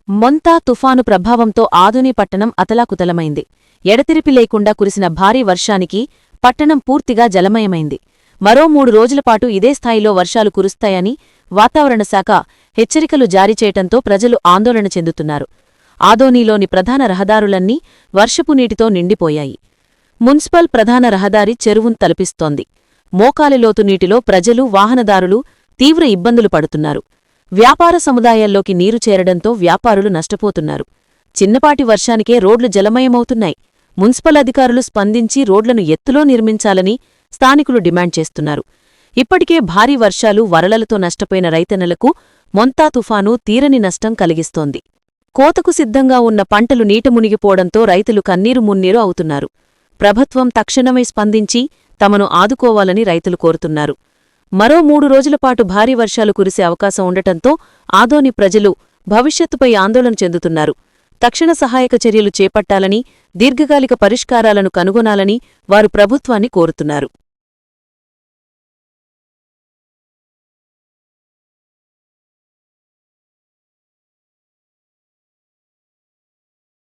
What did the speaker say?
మొంతా తుఫాను ప్రభావంతో ఆదోని పట్టణం అతలాకుతలమైంది. ఎడతెరిపి లేకుండా కురిసిన భారీ వర్షానికి పట్టణం పూర్తిగా జలమయమైంది. మరో 3 రోజులపాటు ఇదే స్థాయిలో వర్షాలు కురుస్తాయని వాతావరణ శాఖ హెచ్చరికలు జారీ చేయటంతో ప్రజలు ఆందోళన చెందుతున్నారు. ఆదోనిలోని ప్రధాన రహదారులన్నీ వర్షపు నీటితో నిండిపోయాయి. మున్సిపల్ ప్రధాన రహదారి చెరువును తలపిస్తోంది. మోకాలిలోతు నీటిలో ప్రజలు, వాహనదారులు తీవ్ర ఇబ్బందులు పడుతున్నారు. వ్యాపార సముదాయాల్లోకి నీరు చేరడంతో వ్యాపారులు నష్టపోతున్నారు. చిన్నపాటి వర్షానికే రోడ్లు జలమయమవుతున్నాయి. మున్సిపల్ అధికారులు స్పందించి రోడ్లను ఎత్తులో నిర్మించాలని స్థానికులు డిమాండ్ చేస్తున్నారు. ఇప్పటికే భారీ వర్షాలు, వరలలతో నష్టపోయిన రైతన్నలకు మొంతా తుఫాను తీరని నష్టం కలిగిస్తోంది. కోతకు సిద్ధంగా ఉన్న పంటలు నీట మునిగిపోవడంతో రైతులు కన్నీరు మున్నీరు అవుతున్నారు. ప్రభుత్వం తక్షణమే స్పందించి తమను ఆదుకోవాలని రైతులు కోరుతున్నారు. మరో 3 రోజులపాటు భారీ వర్షాలు కురిసే అవకాశం ఉండటంతో ఆదోని ప్రజలు భవిష్యత్తుపై ఆందోళన చెందుతున్నారు. తక్షణ సహాయక చర్యలు చేపట్టాలని, దీర్ఘకాలిక పరిష్కారాలను కనుగొనాలని వారు ప్రభుత్వాన్ని కోరుతున్నారు.